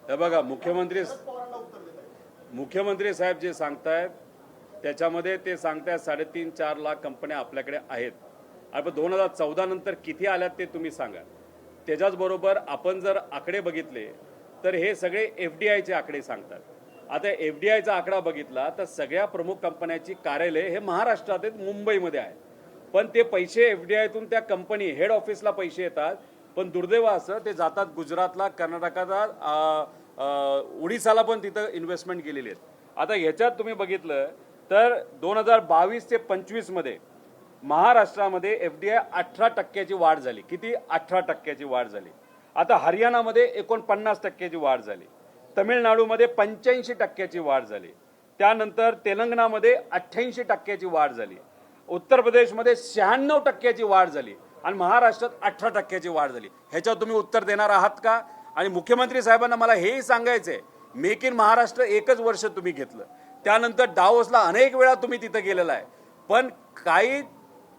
हे बघा, मुख्यमंत्री साहेब जे सांगतायत त्याच्यामध्ये ते सांगतायत 3.5-4 लाख कंपन्या आपल्याकडे आहेत. आणि 2014 नंतर किती आल्यात ते तुम्ही सांगा. त्याच्याचबरोबर आपण जर आकडे बघितले तर हे सगळे FDIचे आकडे सांगतात. आता FDIचा आकडा बघितला तर सगळ्या प्रमुख कंपन्यांची कार्यालय हे महाराष्ट्रात आहेत, मुंबईमध्ये आहे. पण ते पैसे FDIतून त्या कंपनी हेड ऑफिसला पैसे येतात, पण दुर्दैव असं ते जातात गुजरातला, कर्नाटकाला, उडीसाला पण तिथं इन्व्हेस्टमेंट केलेली आहेत. आता ह्याच्यात तुम्ही बघितलं तर 2022 ते 25 मध्ये महाराष्ट्रामध्ये FDI 18% वाढ झाली. किती? 18% वाढ झाली. आता हरियाणामध्ये 49% वाढ झाली. तमिळनाडूमध्ये 85% वाढ झाली. त्यानंतर तेलंगणामध्ये 88% वाढ झाली. उत्तर प्रदेशमध्ये 96% वाढ झाली आणि महाराष्ट्रात 18% वाढ झाली. ह्याच्यावर तुम्ही उत्तर देणार आहात का? आणि मुख्यमंत्री साहेबांना मला हेही सांगायचंय, मेक इन महाराष्ट्र एकच वर्ष तुम्ही घेतलं, त्यानंतर डावोसला अनेक वेळा तुम्ही तिथं गेलेला आहे, पण काही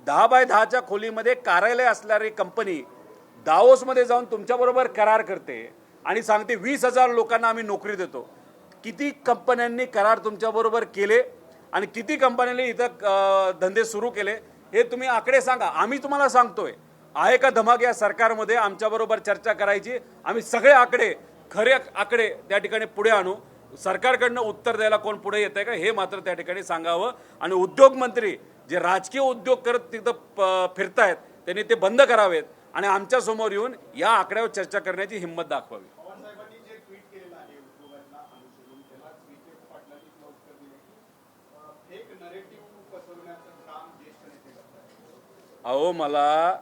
10 बाय 10च्या खोलीमध्ये कार्यालय असणारी कंपनी दावोसमध्ये जाऊन तुमच्याबरोबर करार करते आणि सांगते 20,000 लोकांना आम्ही नोकरी देतो. किती कंपन्यांनी करार तुमच्याबरोबर केले आणि किती कंपन्यांनी इथं धंदे सुरू केले हे तुम्ही आकडे सांगा. आम्ही तुम्हाला सांगतोय, आहे का धमाक या सरकारमध्ये आमच्याबरोबर चर्चा करायची? आम्ही सगळे आकडे, खरे आकडे त्या ठिकाणी पुढे आणू. सरकारकडनं उत्तर द्यायला कोण पुढे येत आहे का हे मात्र त्या ठिकाणी सांगावं. आणि उद्योग मंत्री जे राजकीय उद्योग करत तिथं फिरतायत त्यांनी ते बंद करावेत आणि आमच्या समोर येऊन या आकड्यावर चर्चा करण्याची हिंमत दाखवावी. अहो, मला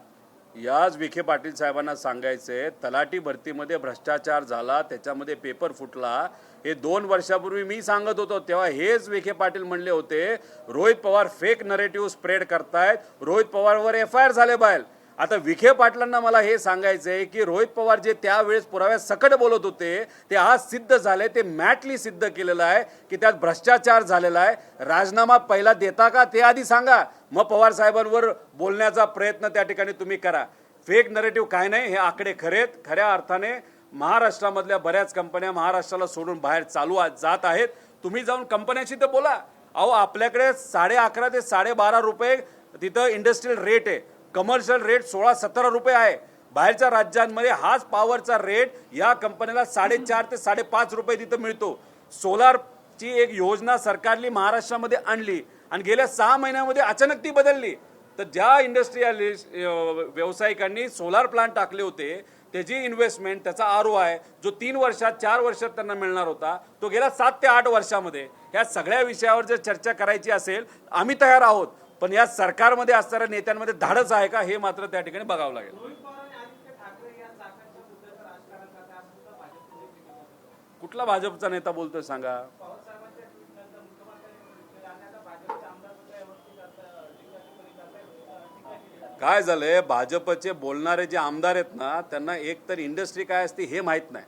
याच विखे पाटील साहेबांना सांगायचंय, तलाठी भरतीमध्ये भ्रष्टाचार झाला, त्याच्यामध्ये पेपर फुटला. हे 2 वर्षापूर्वी मी सांगत होतो, तेव्हा हेच विखे पाटील म्हणले होते Rohit Pawar fake narrative spread करतायत, रोहित पवारवर FIR झाले बाहेर. आता विखे पाटलांना मला हे सांगायचंय की रोहित पवार जे त्यावेळेस पुराव्या सकट बोलत होते ते आज सिद्ध झाले, ते मॅटली सिद्ध केलेलं आहे की त्यात भ्रष्टाचार झालेला आहे. राजीनामा पहिला देता का ते आधी सांगा, मग पवार साहेबांवर बोलण्याचा प्रयत्न त्या ठिकाणी तुम्ही करा. फेक नरेटिव्ह काय नाही, हे आकडे खरेत. खऱ्या अर्थाने महाराष्ट्रामधल्या बऱ्याच कंपन्या महाराष्ट्राला सोडून बाहेर जात आहेत. तुम्ही जाऊन कंपन्यांशी तर बोला. अहो, आपल्याकडे 11.5 ते 12.5 रुपये तिथं इंडस्ट्रियल रेट आहे, कमर्शियल रेट 16-17 रुपये आहे. बाहेरच्या राज्यांमध्ये हाच पॉवरचा रेट या कंपनीला 4.5 ते 5.5 रुपये तिथं मिळतो. सोलारची एक योजना सरकारने महाराष्ट्रामध्ये आणली आणि गेल्या 6 महिन्यामध्ये अचानक ती बदलली. तर ज्या इंडस्ट्रियलिस्ट व्यावसायिकांनी सोलार प्लांट टाकले होते त्याची इन्व्हेस्टमेंट, त्याचा ROI जो 3 वर्षात 4 वर्षात त्यांना मिळणार होता तो गेला 7 ते 8 वर्षामध्ये. ह्या सगळ्या विषयावर जर चर्चा करायची असेल आम्ही तयार आहोत, पण या सरकारमध्ये असणाऱ्या नेत्यांमध्ये धाडस आहे का हे मात्र त्या ठिकाणी बघावं लागेल. कुठला भाजपचा नेता बोलतोय सांगा? काय झालंय, भाजपचे बोलणारे जे आमदार आहेत ना त्यांना एक तर इंडस्ट्री काय असते हे माहीत नाही,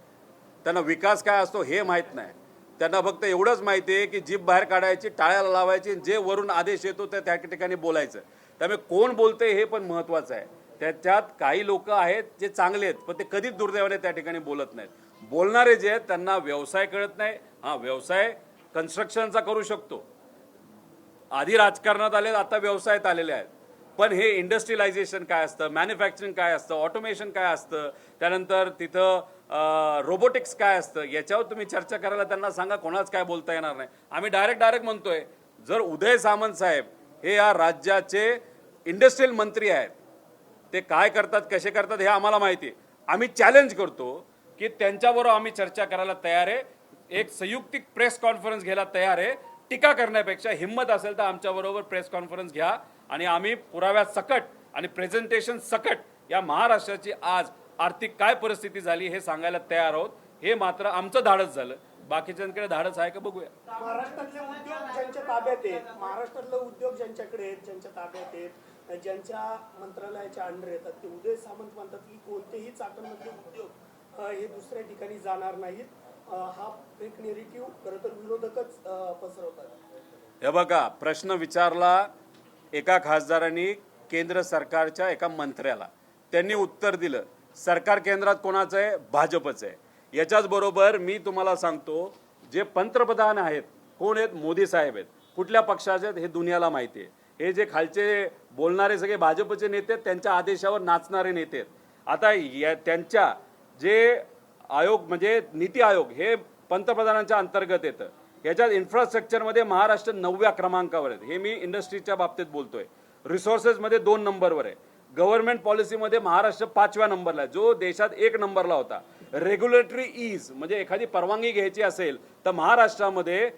त्यांना विकास काय असतो हे माहीत नाही. त्यांना फक्त एवढंच माहिती आहे की जीभ बाहेर काढायची, टाळ्याला लावायची, जे वरून आदेश येतो ते त्या ठिकाणी बोलायचं. त्यामुळे कोण बोलतंय हे पण महत्त्वाचं आहे. त्याच्यात काही लोक आहेत जे चांगले आहेत पण ते कधीच दुर्दैवाने त्या ठिकाणी बोलत नाहीत. बोलणारे जे आहेत त्यांना व्यवसाय कळत नाही. हां, व्यवसाय कन्स्ट्रक्शनचा करू शकतो, आधी राजकारणात आले, आता व्यवसायात आलेले आहेत. पण हे इंडस्ट्रियलायझेशन काय असतं, मॅन्युफॅक्चरिंग काय असतं, ऑटोमेशन काय असतं, त्यानंतर तिथं रोबोटिक्स काय असतं, याच्यावर तुम्ही चर्चा करायला त्यांना सांगा. कोणाच काय बोलता येणार नाही. आम्ही डायरेक्ट म्हणतोय, जर उदय सामंत साहेब हे या राज्याचे इंडस्ट्रियल मंत्री आहेत, ते काय करतात कसे करतात हे आम्हाला माहिती आहे. आम्ही चॅलेंज करतो की त्यांच्याबरोबर आम्ही चर्चा करायला तयार आहे, एक संयुक्तिक प्रेस कॉन्फरन्स घ्यायला तयार आहे. टीका करण्यापेक्षा हिम्मत असेल तर आमच्याबरोबर प्रेस कॉन्फरन्स घ्या आणि आम्ही पुराव्या सकट आणि प्रेझेंटेशन सकट या महाराष्ट्राची आज आर्थिक काय परिस्थिती झाली हे सांगायला तयार आहोत. हे मात्र आमचं धाडस झालं, बाकीच्यांकडे धाडस आहे का बघूया. महाराष्ट्रातले उद्योग ज्यांच्या ताब्यात आहेत, महाराष्ट्रातले उद्योग ज्यांच्याकडे आहेत, ज्यांच्या ताब्यात आहेत, ज्यांच्या मंत्रालयाच्या अंडर येतात, ते उदय सामंत म्हणतात की कोणतेही चाकणमधले उद्योग हे दुसऱ्या ठिकाणी जाणार नाहीत. हा फेक नेरेटिव्ह खरं तर विरोधकच पसरवतात. हे बघा, प्रश्न विचारला एका खासदारांनी केंद्र सरकारच्या एका मंत्र्याला, त्यांनी उत्तर दिलं सरकार केंद्रात कोणाचं आहे? भाजपचं आहे. याच्याच बरोबर मी तुम्हाला सांगतो, जे पंतप्रधान आहेत कोण आहेत? मोदी साहेब आहेत. कुठल्या पक्षाचे आहेत हे दुनियाला माहिती आहे. हे जे खालचे बोलणारे सगळे भाजपचे नेते आहेत, त्यांच्या आदेशावर नाचणारे नेते आहेत. आता त्यांच्या जे आयोग म्हणजे नीती आयोग हे पंतप्रधानांच्या अंतर्गत येतं. याच्यात इन्फ्रास्ट्रक्चरमध्ये महाराष्ट्र 9व्या क्रमांकावर आहे. हे मी इंडस्ट्रीच्या बाबतीत बोलतोय. रिसोर्सेसमध्ये 2 नंबरवर आहे. गव्हर्नमेंट पॉलिसीमध्ये महाराष्ट्र 5व्या नंबरला आहे, जो देशात 1 नंबरला होता. रेग्युलेटरी ईज म्हणजे एखादी परवानगी घ्यायची असेल तर महाराष्ट्रामध्ये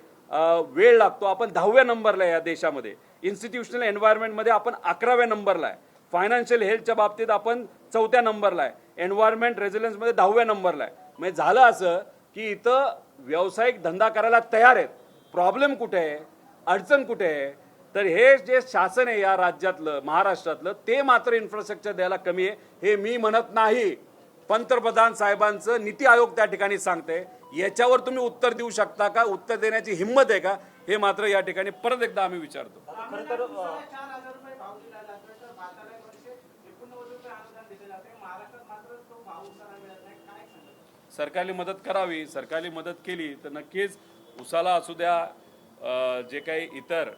वेळ लागतो. आपण 10व्या नंबरला आहे या देशामध्ये. इन्स्टिट्यूशनल एन्व्हायरमेंटमध्ये आपण 11व्या नंबरला आहे. फायनान्शियल हेल्थच्या बाबतीत आपण 4थ्या नंबरला आहे. एन्व्हायरमेंट रेझिलियन्समध्ये 10व्या नंबरला आहे. म्हणजे झालं असं की इथं व्यावसायिक धंदा करायला तयार आहेत. प्रॉब्लेम कुठे आहे? अडचण कुठे आहे? तर हे जे शासन आहे या राज्यातलं महाराष्ट्रातलं ते मात्र इन्फ्रास्ट्रक्चर द्यायला कमी आहे. हे मी म्हणत नाही, पंतप्रधान साहेबांचं नीती आयोग त्या ठिकाणी सांगते. याच्यावर तुम्ही उत्तर देऊ शकता का? उत्तर देण्याची हिंमत आहे का? हे मात्र या ठिकाणी परत एकदा आम्ही विचारतो. सरकारने मदत करावी. सरकारने मदत केली तर नक्कीच उसाला असू द्या, जे काही इतर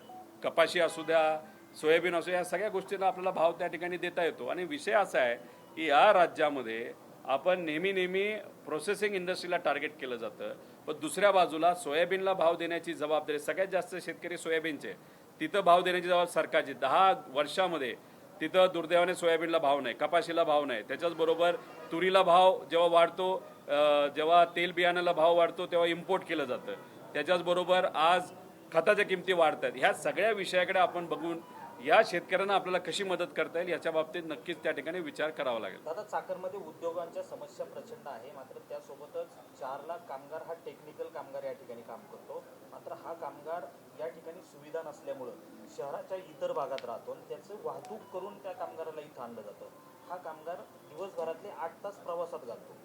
कपाशी असू द्या, सोयाबीन असू द्या, या सगळ्या गोष्टींना आपल्याला भाव त्या ठिकाणी देता येतो. आणि विषय असा आहे की या राज्यामध्ये आपण नेहमी प्रोसेसिंग इंडस्ट्रीला टार्गेट केलं जातं, पण दुसऱ्या बाजूला सोयाबीनला भाव देण्याची जबाबदारी सगळ्यात जास्त शेतकरी सोयाबीनचे, तिथं भाव देण्याची जबाबदारी सरकारची. 10 वर्षामध्ये तिथं दुर्दैवाने सोयाबीनला भाव नाही, कपाशीला भाव नाही. त्याच्याचबरोबर तुरीला भाव जेव्हा वाढतो, जेव्हा तेल बियाण्याला भाव वाढतो तेव्हा इम्पोर्ट केलं जातं. त्याच्याचबरोबर आज खताच्या किमती वाढतात. ह्या सगळ्या विषयाकडे आपण बघून या शेतकऱ्यांना आपल्याला कशी मदत करता येईल याच्या बाबतीत नक्कीच त्या ठिकाणी विचार करावा लागेल. दादा, चाकणमध्ये उद्योगांच्या समस्या प्रचंड आहे, मात्र त्यासोबतच 4 लाख कामगार हा टेक्निकल कामगार या ठिकाणी काम करतो. मात्र हा कामगार या ठिकाणी सुविधा नसल्यामुळं शहराच्या इतर भागात राहतो आणि त्याचं वाहतूक करून त्या कामगाराला इथं आणलं जातं. हा कामगार दिवसभरातले 8 तास प्रवासात घालतो.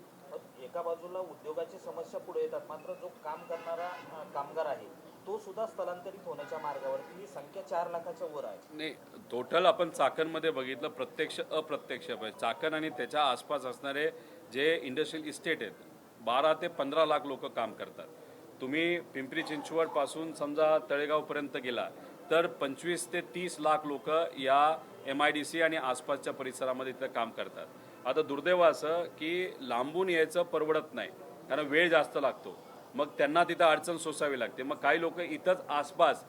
एका बाजूला उद्योगाची समस्या पुढे येतात, मात्र जो काम करणारा कामगार आहे तो सुद्धा स्थलांतरित होण्याच्या मार्गावरती. ही संख्या 4 लाखाच्या वर आहे. नाही, टोटल आपण चाकणमध्ये बघितलं प्रत्यक्ष अप्रत्यक्ष. चाकण आणि त्याच्या आसपास असणारे जे इंडस्ट्रियल इस्टेट आहेत 12 ते 15 लाख लोक काम करतात. तुम्ही पिंपरी चिंचवड पासून समजा तळेगावपर्यंत गेला तर 25 ते 30 लाख लोक या MIDC आणि आसपासच्या परिसरामध्ये इथं काम करतात. आता दुर्दैव असं की लांबून यायचं परवडत नाही, कारण वेळ जास्त लागतो. मग त्यांना तिथं अडचण सोसावी लागते. मग काही लोक इथंच आसपास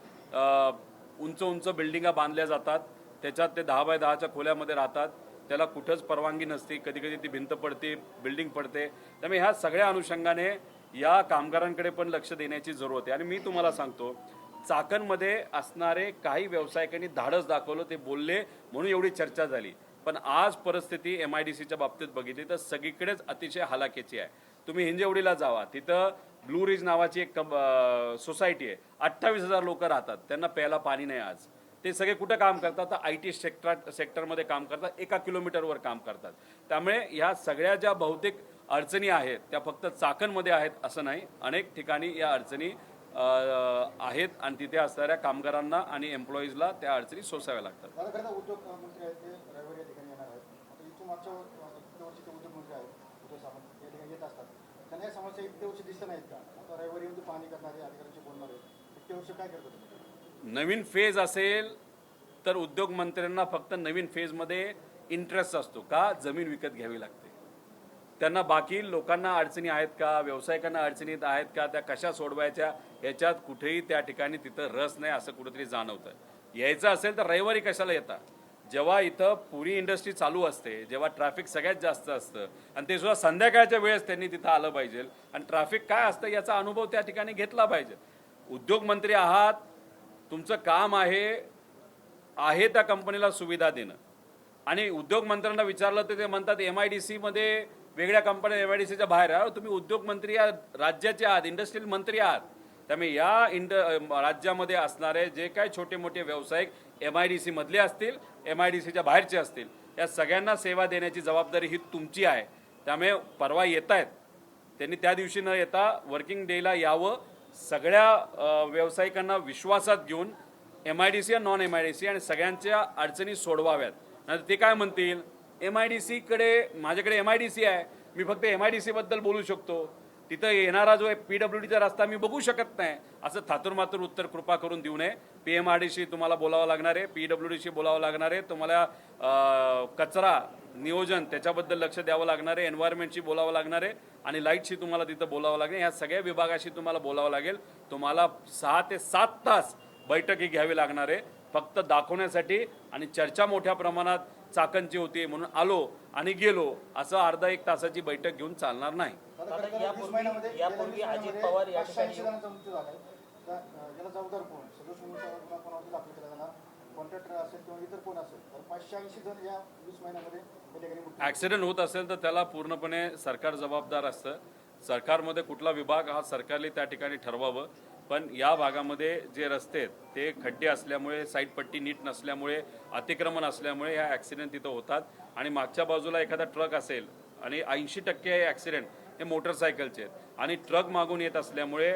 उंच बिल्डिंगा बांधल्या जातात, त्याच्यात ते 10 बाय 10च्या खोल्यामध्ये राहतात. त्याला कुठंच परवानगी नसते, कधी ती भिंत पडते, बिल्डिंग पडते. त्यामुळे ह्या सगळ्या अनुषंगाने या कामगारांकडे पण लक्ष देण्याची जरूरत आहे. आणि मी तुम्हाला सांगतो, चाकणमध्ये असणारे काही व्यावसायिकांनी धाडस दाखवलं, ते बोलले म्हणून एवढी चर्चा झाली. पण आज परिस्थिती MIDCच्या बाबतीत बघितली तर सगळीकडेच अतिशय हलाखीची आहे. तुम्ही हिंजवडीला जावा, तिथं ब्लू रिज नावाची एक सोसायटी आहे. 28,000 लोक राहतात, त्यांना प्यायला पाणी नाही आज. ते सगळे कुठं काम करतात? तर IT सेक्टरमध्ये काम करतात, 1 किलोमीटरवर काम करतात. त्यामुळे ह्या सगळ्या ज्या बहुतेक अडचणी आहेत त्या फक्त चाकणमध्ये आहेत असं नाही, अनेक ठिकाणी या अडचणी आहेत आणि तिथे असणाऱ्या कामगारांना आणि एम्प्लॉईजला त्या अडचणी सोसाव्या लागतात. उद्योग मंत्री आहेत ते रविवारी या ठिकाणी येणार आहेत. आता इथून मागच्या वर्षी उद्योग मंत्री आहेत, उद्धव सामंत या ठिकाणी येत असतात. त्यांना या समस्या इतके वर्ष दिसत नाहीत का? आता रविवारी येऊन पाहणी करणारे अधिकाऱ्यांशी बोलणारे इतके वर्ष काय करतात? नवीन फेज असेल तर उद्योग मंत्र्यांना फक्त नवीन फेजमध्ये इंटरेस्ट असतो का? जमीन विकत घ्यावी लागते. त्यांना बाकी लोकांना अडचणी आहेत का, व्यावसायिकांना अडचणीत आहेत का, त्या कशा सोडवायच्या याच्यात कुठेही त्या ठिकाणी तिथं रस नाही असं कुठेतरी जाणवतं. यायचं असेल तर रविवारी कशाला येतात? जेव्हा इथं पुरी इंडस्ट्री चालू असते, जेव्हा ट्रॅफिक सगळ्यात जास्त असतं आणि ते सुद्धा संध्याकाळच्या वेळेस त्यांनी तिथं आलं पाहिजे आणि ट्रॅफिक काय असतं याचा अनुभव त्या ठिकाणी घेतला पाहिजे. उद्योग मंत्री आहात, तुमचं काम आहे त्या कंपनीला सुविधा देणं. आणि उद्योग मंत्र्यांना विचारलं तर ते म्हणतात MIDC मध्ये वेगळ्या कंपन्या MIDCच्या बाहेर आहे. तुम्ही उद्योग मंत्री या राज्याचे आहात, इंडस्ट्रियल मंत्री आहात. त्यामुळे या राज्यामध्ये असणारे जे काही छोटे मोठे व्यावसायिक MIDC मधले असतील, MIDCच्या बाहेरचे असतील, या सगळ्यांना सेवा देण्याची जबाबदारी ही तुमची आहे. त्यामुळे परवा येत आहेत, त्यांनी त्या दिवशी न येता वर्किंग डेला यावं. सगळ्या व्यावसायिकांना विश्वासात घेऊन MIDC आणि नॉन MIDC आणि सगळ्यांच्या अडचणी सोडवाव्यात. नाही ते काय म्हणतील, MIDC कडे माझ्याकडे MIDC आहे, मी फक्त MIDC बद्दल बोलू शकतो. तिथं येणारा जो PWDचा रस्ता मी बघू शकत नाही असं थातुरमातुर उत्तर कृपा करून देऊ नये. PMRDशी तुम्हाला बोलावं लागणार आहे, PWDशी बोलावं लागणार आहे, तुम्हाला कचरा नियोजन त्याच्याबद्दल लक्ष द्यावं लागणार आहे, एन्व्हायरमेंटशी बोलावं लागणार आहे आणि लाईटशी तुम्हाला तिथं बोलावं लागेल. या सगळ्या विभागाशी तुम्हाला बोलावं लागेल. तुम्हाला 6 ते 7 तास बैठकी घ्यावी लागणार आहे फक्त दाखवण्यासाठी. आणि चर्चा मोठ्या प्रमाणात चाकणची होती म्हणून आलो आणि गेलो असं अर्धा 1 तासाची बैठक घेऊन चालणार नाही. यापूर्वी अजित पवार या 580 जणांचा मृत्यू झालाय. तर याला जबाबदार कोण? सदोष कोणावरती दाखल केला जाणार, कॉन्ट्रॅक्टर असेल किंवा इतर कोण असेल. तर 580 जण या 20 महिन्यामध्ये या ठिकाणी मृत्यू. ॲक्सिडेंट होत असेल तर त्याला पूर्णपणे सरकार जबाबदार असतं. सरकारमध्ये कुठला विभाग हा सरकारने त्या ठिकाणी ठरवावं. पण या भागामध्ये जे रस्ते आहेत ते खड्डे असल्यामुळे, साईड पट्टी नीट नसल्यामुळे, अतिक्रमण असल्यामुळे ह्या ॲक्सिडेंट तिथं होतात. आणि मागच्या बाजूला एखादा ट्रक असेल आणि 80% हे ॲक्सिडेंट हे मोटरसायकलचे आहेत आणि ट्रक मागून येत असल्यामुळे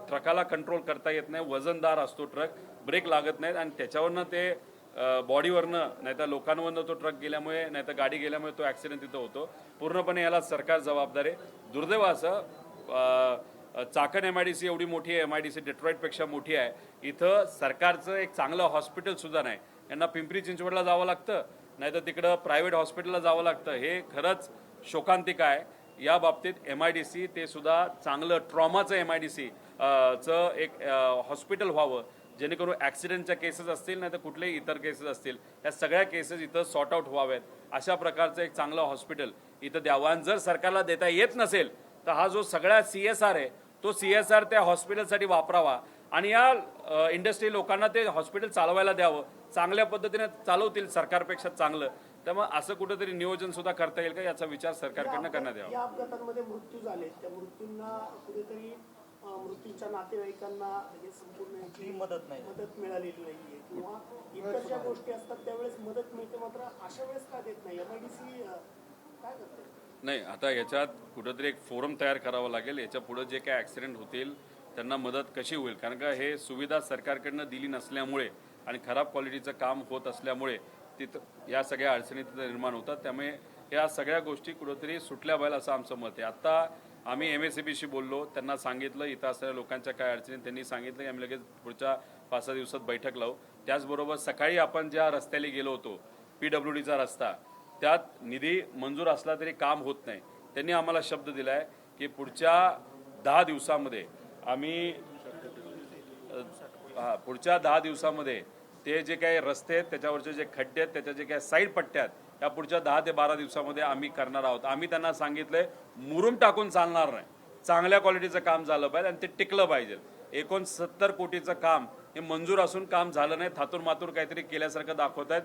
ट्रकाला कंट्रोल करता येत नाही. वजनदार असतो ट्रक, ब्रेक लागत नाहीत आणि त्याच्यावरनं ते बॉडीवरनं नाही तर लोकांवरनं तो ट्रक गेल्यामुळे नाही तर गाडी गेल्यामुळे तो ॲक्सिडेंट तिथं होतो. पूर्णपणे याला सरकार जबाबदार आहे. दुर्दैव असं चाकण MIDC एवढी मोठी आहे, MIDC डेट्रॉईटपेक्षा मोठी आहे. इथं सरकारचं एक चांगलं हॉस्पिटलसुद्धा नाही. यांना पिंपरी चिंचवडला जावं लागतं नाही तर तिकडं प्रायव्हेट हॉस्पिटलला जावं लागतं. हे खरंच शोकांतिक आहे. या बाबतीत MIDC ते सुद्धा चांगलं ट्रॉमाचं MIDC चं एक हॉस्पिटल व्हावं जेणेकरून ॲक्सिडेंटच्या केसेस असतील नाही तर कुठलेही इतर केसेस असतील या सगळ्या केसेस इथं सॉर्ट आऊट व्हाव्यात. अशा प्रकारचं एक चांगलं हॉस्पिटल इथं द्यावं. आणि जर सरकारला देता येत नसेल तर हा जो सगळा CSR आहे तो CSR त्या हॉस्पिटलसाठी वापरावा आणि या इंडस्ट्री लोकांना ते हॉस्पिटल चालवायला द्यावं. चांगल्या पद्धतीने चालवतील सरकारपेक्षा चांगलं. त्यामुळे असं कुठेतरी नियोजन सुद्धा करता येईल का याचा विचार सरकारकडनं करण्यात यावा. या अपघातांमध्ये मृत्यू झाले, त्या मृत्यूंना कुठेतरी मृत्यूच्या नातेवाईकांना म्हणजे संपूर्ण याची मदत मिळालेली नाहीये किंवा इतर ज्या गोष्टी असतात त्यावेळेस मदत मिळते, मात्र अशा वेळेस का देत नाही? MIDC काय करते? नाही, आता याच्यात कुठंतरी एक फोरम तयार करावा लागेल. याच्या पुढे जे काय ॲक्सिडेंट होतील त्यांना मदत कशी होईल, कारण का हे सुविधा सरकारकडनं दिली नसल्यामुळे आणि खराब क्वालिटीचं काम होत असल्यामुळे तिथं या सगळ्या अडचणी तिथं निर्माण होतात. त्यामुळे या सगळ्या गोष्टी कुठंतरी सुटल्या पाहिजे असं आमचं मत आहे. आत्ता आम्ही MSABशी बोललो, त्यांना सांगितलं इथं असणाऱ्या लोकांच्या काय अडचणी, त्यांनी सांगितलं की आम्ही लगेच पुढच्या 5-6 दिवसात बैठक लावू. त्याचबरोबर सकाळी आपण ज्या रस्त्याला गेलो होतो PWDचा रस्ता, त्यात निधी मंजूर असला तरी काम होत नाही. त्यांनी आम्हाला शब्द दिला आहे की पुढच्या 10 दिवसामध्ये आम्ही पुढच्या 10 दिवसामध्ये ते जे काही रस्ते आहेत त्याच्यावरचे जे खड्डे आहेत त्याच्या जे काही साईड पट्ट्या आहेत त्या पुढच्या 10 ते 12 दिवसामध्ये आम्ही करणार आहोत. आम्ही त्यांना सांगितलंय मुरुम टाकून चालणार नाही, चांगल्या क्वालिटीचं काम झालं पाहिजे आणि ते टिकलं पाहिजे. 69 कोटीचं काम हे मंजूर असून काम झालं नाही, थातूर मातूर काहीतरी केल्यासारखं दाखवत आहेत.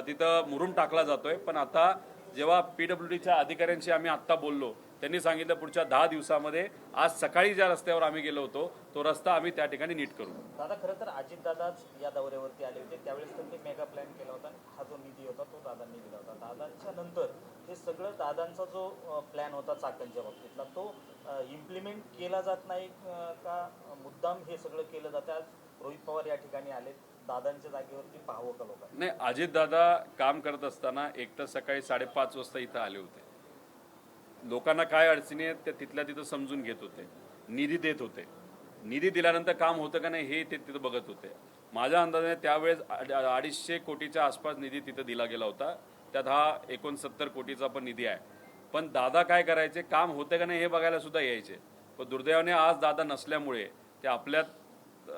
तिथं मुरुम टाकला जातोय. पण आता जेव्हा PWDच्या अधिकाऱ्यांशी आम्ही आत्ता बोललो त्यांनी सांगितलं पुढच्या 10 दिवसामध्ये आज सकाळी ज्या रस्त्यावर आम्ही गेलो होतो तो रस्ता आम्ही त्या ठिकाणी नीट करू. दादा, खरं तर अजितदादाच या दौऱ्यावरती आले होते. त्यावेळेस त्यांनी मेगा प्लॅन केला होता. हा जो निधी होता तो दादांनी दिला होता. दादांच्या नंतर हे सगळं दादांचा जो प्लॅन होता चाकणच्या बाबतीतला तो इम्प्लिमेंट केला जात नाही का? मुद्दाम हे सगळं केलं जातं. आज रोहित पवार या ठिकाणी आले, दादांच्या जागेवरती पाहावं का लोकांनी? नाही, अजितदादा काम करत असताना एक तर सकाळी 5:30 वाजता इथं आले होते. लोकांना काय अडचणी आहेत त्या तिथल्या तिथं समजून घेत होते, निधी देत होते. निधी दिल्यानंतर काम होतं का नाही हे ते तिथं बघत होते. माझ्या अंदाजाने त्यावेळेस 250 कोटीच्या आसपास निधी तिथं दिला गेला होता. त्यात हा 69 कोटीचा पण निधी आहे. पण दादा काय करायचे, काम होतं का नाही हे बघायला सुद्धा यायचे. पण दुर्दैवाने आज दादा नसल्यामुळे ते आपल्यात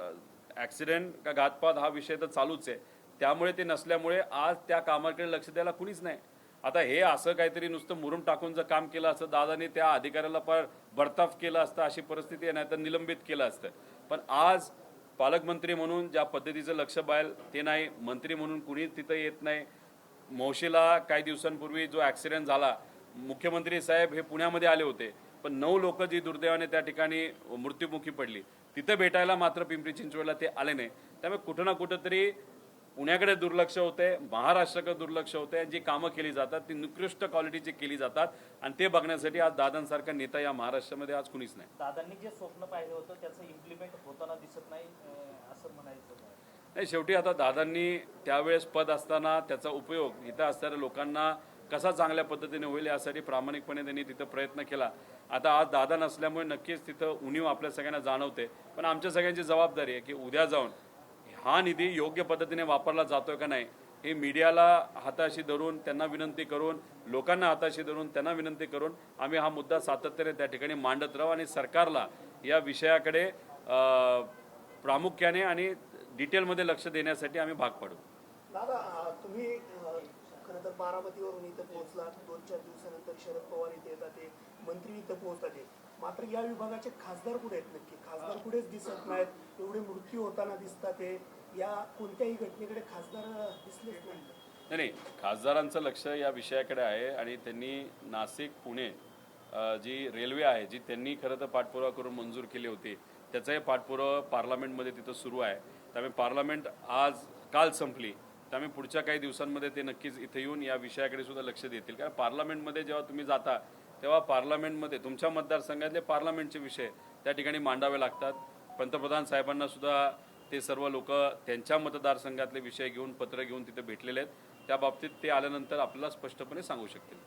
ॲक्सिडेंट का घातपात हा विषय तर चालूच आहे. त्यामुळे ते नसल्यामुळे आज त्या कामाकडे लक्ष द्यायला कुणीच नाही. आता हे असं काहीतरी नुसतं मुरुम टाकून जर काम केलं असतं दादाने त्या अधिकाऱ्याला बरताफ केलं असतं अशी परिस्थिती आहे, नाही तर निलंबित केलं असतं. पण आज पालकमंत्री म्हणून ज्या पद्धतीचं लक्ष बाहेर ते नाही, मंत्री म्हणून कुणीच तिथं येत नाही. मोशीला काही दिवसांपूर्वी जो ॲक्सिडेंट झाला, मुख्यमंत्री साहेब हे पुण्यामध्ये आले होते, पण 9 लोक जी दुर्दैवाने त्या ठिकाणी मृत्युमुखी पडली तिथं भेटायला मात्र पिंपरी चिंचवडला ते आले नाही. त्यामुळे कुठं ना कुठं तरी पुण्याकडे दुर्लक्ष होते, महाराष्ट्राकडे दुर्लक्ष होते. जी कामं केली जातात ती निकृष्ट क्वालिटीची केली जातात आणि ते बघण्यासाठी आज दादांसारखा नेता या महाराष्ट्रामध्ये आज कुणीच नाही. दादांनी जे स्वप्न पाहिलं होतं त्याचं इम्प्लिमेंट होताना दिसत नाही असं म्हणायचं नाही. शेवटी आता दादांनी त्यावेळेस पद असताना त्याचा उपयोग इथं असणाऱ्या लोकांना कसा चांगल्या पद्धतीने होईल यासाठी प्रामाणिकपणे त्यांनी तिथं प्रयत्न केला. आता आज दादा नसल्यामुळे नक्कीच तिथं उणीव आपल्या सगळ्यांना जाणवते, पण आमच्या सगळ्यांची जबाबदारी आहे की उद्या जाऊन हा निधी योग्य पद्धतीने वापरला जातोय का नाही हे मीडियाला हाताशी धरून त्यांना विनंती करून, लोकांना हाताशी धरून त्यांना विनंती करून आम्ही हा मुद्दा सातत्याने त्या ठिकाणी मांडत राहू आणि सरकारला या विषयाकडे प्रामुख्याने आणि डिटेलमध्ये लक्ष देण्यासाठी आम्ही भाग पाडू. दादा तुम्ही खरं तर बारामतीवरून इथं पोहोचला, 2-4 दिवसानंतर शरद पवार इथे येतात, ते मंत्री इथं पोहोचतात, मात्र या विभागाचे खासदार कुठे आहेत? नक्की खासदार कुठेच दिसत नाहीत. एवढे मृत्यू होताना दिसतात, ते या कोणत्याही घटनेकडे खासदार दिसलेच नाही. नाही, खासदारांचं लक्ष या विषयाकडे आहे आणि त्यांनी नाशिक पुणे जी रेल्वे आहे जी त्यांनी खरं तर पाठपुरावा करून मंजूर केली होती त्याचाही पाठपुरावा पार्लमेंटमध्ये तिथं सुरू आहे. त्यामुळे पार्लमेंट काल संपली, त्यामुळे पुढच्या काही दिवसांमध्ये ते नक्कीच इथे येऊन या विषयाकडे सुद्धा लक्ष देतील. कारण पार्लमेंटमध्ये जेव्हा तुम्ही जाता तेव्हा पार्लमेंटमध्ये तुमच्या मतदारसंघातले पार्लमेंटचे विषय त्या ठिकाणी मांडावे लागतात. पंतप्रधान साहेबांना सुद्धा ते सर्व लोक त्यांच्या मतदारसंघातले विषय घेऊन पत्र घेऊन तिथे भेटलेले आहेत. त्या बाबतीत ते आल्यानंतर आपल्याला स्पष्टपणे सांगू शकतील.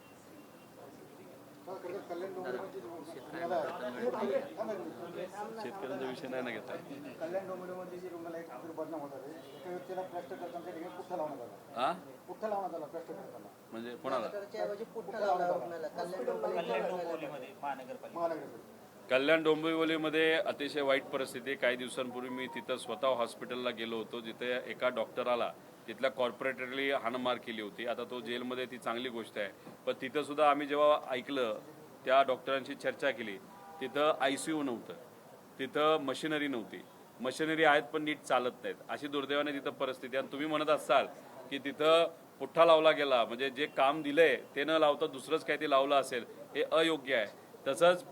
शेतकऱ्यांचा विषय नाही ना घेता. कल्याण डोंबिवलीमध्ये जी रुग्णालय बदनाम होत आहे एका व्यक्तीला प्लास्टर करताना ठिकाणी पुठ्ठा लावण्यात आला. हा पुठ्ठा लावण्यात आला प्लास्टर करताना. म्हणजे कोणाला? कल्याण डोंबिवलीमध्ये अतिशय वाईट परिस्थिती. काही दिवसांपूर्वी मी तिथं स्वतः हॉस्पिटलला गेलो होतो जिथे एका डॉक्टराला तिथल्या कॉर्पोरेटरली हाणमार केली होती. आता तो जेलमध्ये, ती चांगली गोष्ट आहे, पण तिथं सुद्धा आम्ही जेव्हा ऐकलं त्या डॉक्टरांशी चर्चा केली, तिथं ICU नव्हतं, तिथं मशिनरी नव्हती. मशिनरी आहेत पण नीट चालत नाहीत, अशी दुर्दैवाने तिथं परिस्थिती. आणि तुम्ही म्हणत असाल की तिथं पुठ्ठा लावला गेला, म्हणजे जे काम दिलंय ते न लावता दुसरंच काही ते लावलं असेल, हे अयोग्य आहे. तसंच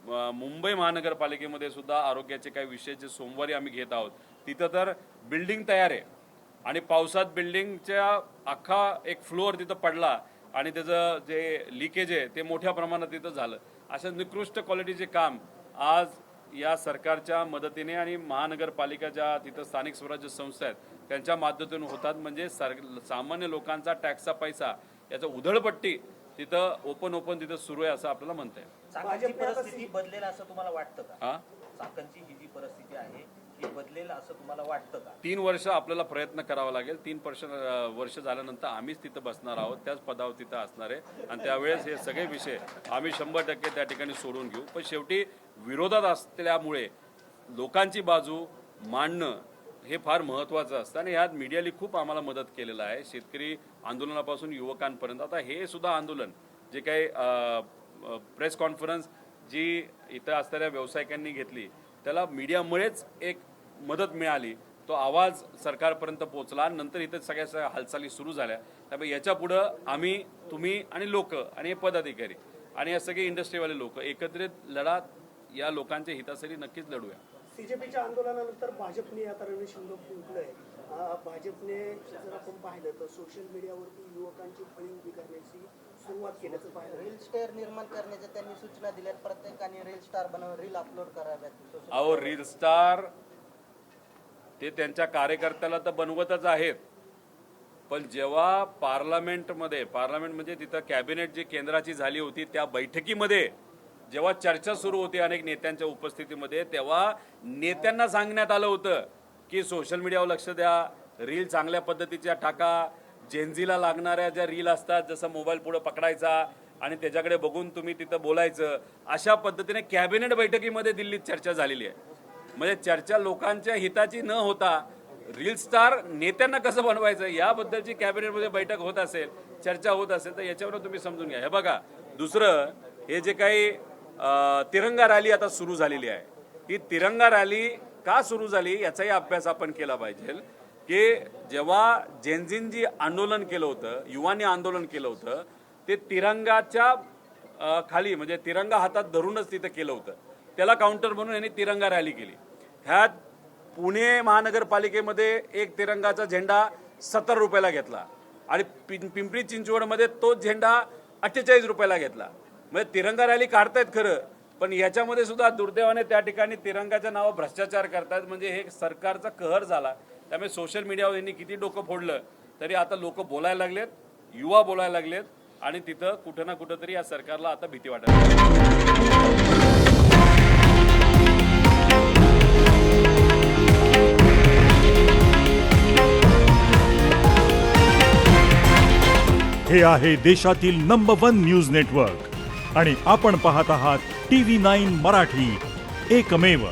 मुंबई महानगरपालिकेमध्ये सुद्धा आरोग्याचे काही विषय जे सोमवारी आम्ही घेत आहोत, तिथं तर बिल्डिंग तयार आहे आणि पावसात बिल्डिंगच्या अख्खा एक फ्लोअर तिथं पडला आणि त्याचं जे लिकेज आहे ते मोठ्या प्रमाणात तिथं झालं. अशा निकृष्ट क्वालिटीचे काम आज या सरकारच्या मदतीने आणि महानगरपालिका ज्या तिथं स्थानिक स्वराज्य संस्था आहेत त्यांच्या माध्यमातून होतात. म्हणजे सामान्य लोकांचा टॅक्सचा पैसा याचा उधळपट्टी तिथं ओपन तिथं सुरू आहे असं आपल्याला म्हणता येईल. चाकणची परिस्थिती बदलेल असं तुम्हाला वाटतं का? हा, चाकणची ही जी परिस्थिती आहे ही बदलेल असं तुम्हाला वाटतं का? 3 वर्ष आपल्याला प्रयत्न करावा लागेल. 3 वर्ष झाल्यानंतर आम्हीच तिथं बसणार आहोत, त्याच पदावर तिथं असणार आहे आणि त्यावेळेस हे सगळे विषय आम्ही 100% त्या ठिकाणी सोडून घेऊ. पण शेवटी विरोधात असल्यामुळे लोकांची बाजू मांडणं हे फार महत्त्वाचं असतं आणि ह्यात मीडियाने खूप आम्हाला मदत केलेलं आहे. शेतकरी आंदोलनापासून युवकांपर्यंत. आता हे सुद्धा आंदोलन जे काही प्रेस कॉन्फरन्स जी इथं असणाऱ्या व्यावसायिकांनी घेतली त्याला मीडियामुळेच एक मदत मिळाली, तो आवाज सरकारपर्यंत पोहोचला. नंतर इथं सगळ्या हालचाली सुरू झाल्या. त्यामुळे याच्या पुढं आम्ही, तुम्ही आणि लोक आणि हे पदाधिकारी आणि या सगळे इंडस्ट्रीवाले लोक एकत्रित लढा या लोकांच्या हितासाठी नक्कीच लढूया. CJPच्या आंदोलनानंतर भाजपने आता रणशिंग फुंकलंय. भाजपने जर आपण पाहिलं तर सोशल मीडियावरती युवकांची फळी उभी करण्याची सुरुवात केल्याचं पाहिलं. रील स्टार निर्माण करण्याच्या त्यांनी सूचना दिल्या. प्रत्येकाने रील स्टार बनवून रील अपलोड कराव्यात. अहो, रील स्टार ते त्यांच्या कार्यकर्त्याला तर बनवतच आहेत, पण जेव्हा पार्लमेंट म्हणजे तिथं कॅबिनेट जी केंद्राची झाली होती त्या बैठकीमध्ये जेव्हा चर्चा सुरू होती अनेक नेत्यांच्या उपस्थितीमध्ये, तेव्हा नेत्यांना सांगण्यात आलं होतं की सोशल मीडियावर लक्ष द्या, रील चांगल्या पद्धतीच्या टाका, जेनझीला लागणाऱ्या ज्या रील असतात जसं मोबाईल पुढे पकडायचा आणि त्याच्याकडे बघून तुम्ही तिथं बोलायचं, अशा पद्धतीने कॅबिनेट बैठकीमध्ये दिल्लीत चर्चा झालेली आहे. म्हणजे चर्चा लोकांच्या हिताची न होता रील स्टार नेत्यांना कसं बनवायचं याबद्दलची कॅबिनेटमध्ये बैठक होत असेल, चर्चा होत असेल तर याच्यावर तुम्ही समजून घ्या. हे बघा, दुसरं हे जे काही तिरंगा रॅली आता सुरू झालेली आहे, ही तिरंगा रॅली का सुरू झाली याचाही अभ्यास आपण केला पाहिजे. की जेव्हा जेनझींनी आंदोलन केलं होतं, युवांनी आंदोलन केलं होतं, ते तिरंगाच्या खाली म्हणजे तिरंगा हातात धरूनच तिथं केलं होतं. त्याला काउंटर म्हणून यांनी तिरंगा रॅली केली. ह्यात पुणे महानगरपालिकेमध्ये एक तिरंगाचा झेंडा 70 रुपयाला घेतला आणि पिंपरी चिंचवडमध्ये तोच झेंडा 48 रुपयाला घेतला. म्हणजे तिरंगा रॅली काढतायत खरं, पण याच्यामध्ये सुद्धा दुर्दैवाने त्या ठिकाणी तिरंगाच्या नावावर भ्रष्टाचार करतायत. म्हणजे हे सरकारचा कहर झाला. त्यामुळे सोशल मीडियावर यांनी किती डोकं फोडलं तरी आता लोक बोलायला लागलेत, युवा बोलायला लागलेत आणि तिथं कुठं ना कुठं तरी या सरकारला आता भीती वाटत आहे. हे आहे देशातील नंबर 1 न्यूज नेटवर्क आणि आपण पाहत आहात TV9 मराठी, एकमेव.